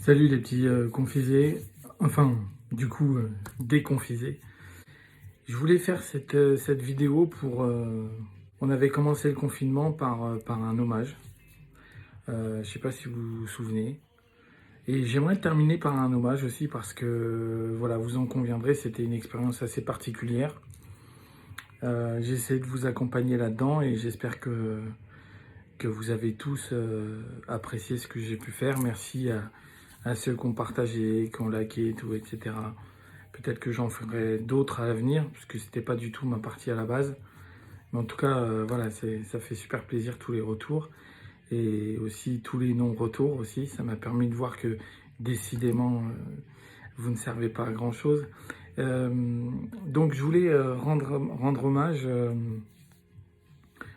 Salut les petits confisés, enfin du coup déconfisés. Je voulais faire cette vidéo pour... on avait commencé le confinement par un hommage. Je sais pas si vous vous souvenez. Et j'aimerais terminer par un hommage aussi parce que, voilà, vous en conviendrez, c'était une expérience assez particulière. J'ai essayé de vous accompagner là-dedans et j'espère que vous avez tous apprécié ce que j'ai pu faire. Merci à ceux qui ont partagé, qui ont liké, tout, etc. Peut-être que j'en ferai d'autres à l'avenir, puisque c'était pas du tout ma partie à la base. Mais en tout cas, voilà, ça fait super plaisir tous les retours. Et aussi tous les non-retours aussi. Ça m'a permis de voir que décidément, vous ne servez pas à grand-chose. Donc je voulais rendre hommage,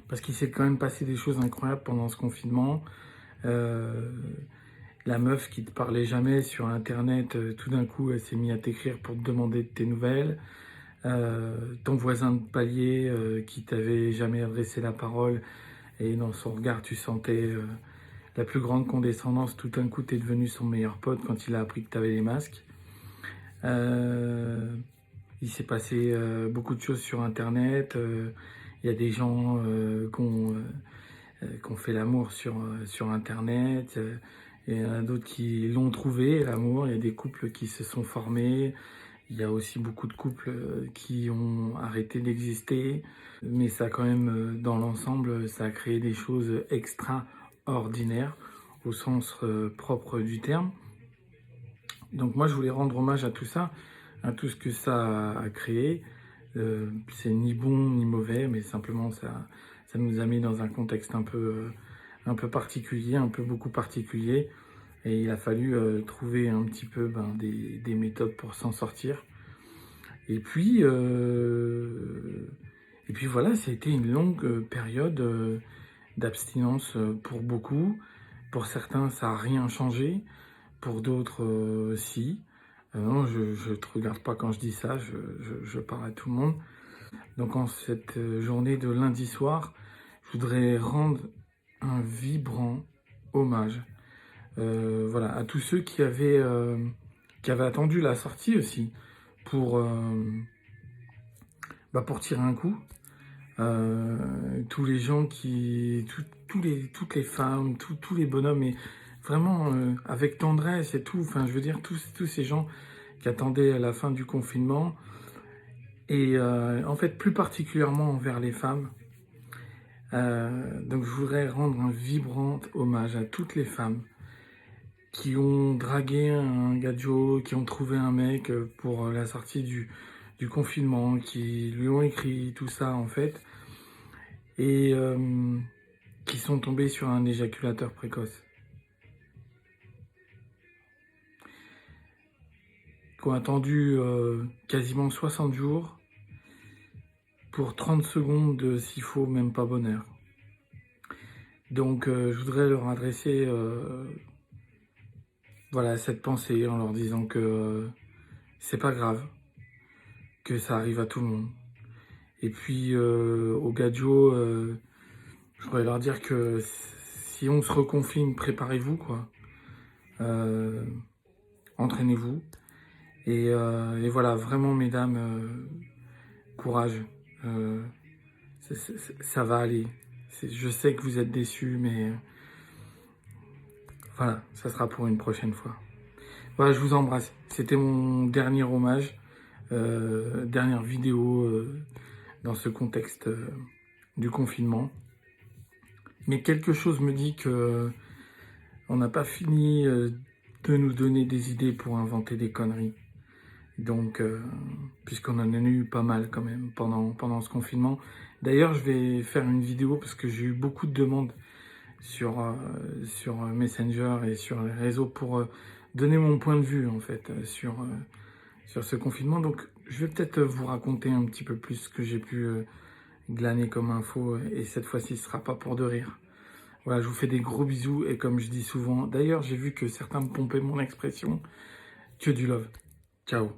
parce qu'il s'est quand même passé des choses incroyables pendant ce confinement. Euh, La meuf qui te parlait jamais sur Internet, tout d'un coup, elle s'est mise à t'écrire pour te demander de tes nouvelles. Ton voisin de palier qui t'avait jamais adressé la parole et dans son regard, tu sentais la plus grande condescendance. Tout d'un coup, t'es devenu son meilleur pote quand il a appris que t'avais les masques. Euh, il s'est passé beaucoup de choses sur Internet. Il y a des gens qui ont fait l'amour sur Internet. Il y en a d'autres qui l'ont trouvé, l'amour. Il y a des couples qui se sont formés. Il y a aussi beaucoup de couples qui ont arrêté d'exister. Mais ça, quand même, dans l'ensemble, ça a créé des choses extraordinaires au sens propre du terme. Donc moi, je voulais rendre hommage à tout ça, à tout ce que ça a créé. C'est ni bon ni mauvais, mais simplement ça nous a mis dans un contexte un peu particulier, un peu beaucoup particulier. Et il a fallu trouver un petit peu des méthodes pour s'en sortir. Et puis, voilà, ça a été une longue période d'abstinence pour beaucoup. Pour certains, ça n'a rien changé. Pour d'autres, si. Non, je ne te regarde pas quand je dis ça, je parle à tout le monde. Donc en cette journée de lundi soir, je voudrais rendre un vibrant hommage, voilà, à tous ceux qui avaient attendu la sortie aussi pour, pour tirer un coup. Tous les gens toutes les femmes, tous les bonhommes, et vraiment avec tendresse et tout. Enfin, je veux dire, tous ces gens qui attendaient la fin du confinement. Et en fait, plus particulièrement envers les femmes. Donc, je voudrais rendre un vibrant hommage à toutes les femmes qui ont dragué un gadjo, qui ont trouvé un mec pour la sortie du confinement, qui lui ont écrit tout ça, en fait. Et qui sont tombés sur un éjaculateur précoce. Qui ont attendu quasiment 60 jours pour 30 secondes de s'il faut même pas bonheur. Donc je voudrais leur adresser voilà, cette pensée en leur disant que c'est pas grave, que ça arrive à tout le monde. Et puis aux gadjo, je voudrais leur dire que si on se reconfine, préparez-vous, quoi. Entraînez-vous. Et voilà, vraiment, mesdames, courage. Euh, ça va aller. Je sais que vous êtes déçus, mais voilà, ça sera pour une prochaine fois. Voilà, je vous embrasse. C'était mon dernier hommage, dernière vidéo dans ce contexte du confinement. Mais quelque chose me dit que on n'a pas fini de nous donner des idées pour inventer des conneries. Donc, puisqu'on en a eu pas mal quand même pendant ce confinement. D'ailleurs, je vais faire une vidéo parce que j'ai eu beaucoup de demandes sur Messenger et sur les réseaux pour donner mon point de vue en fait sur ce confinement. Donc, je vais peut-être vous raconter un petit peu plus ce que j'ai pu glaner comme info, et cette fois-ci, ce sera pas pour de rire. Voilà, je vous fais des gros bisous et comme je dis souvent, d'ailleurs, j'ai vu que certains me pompaient mon expression, que du love. Ciao.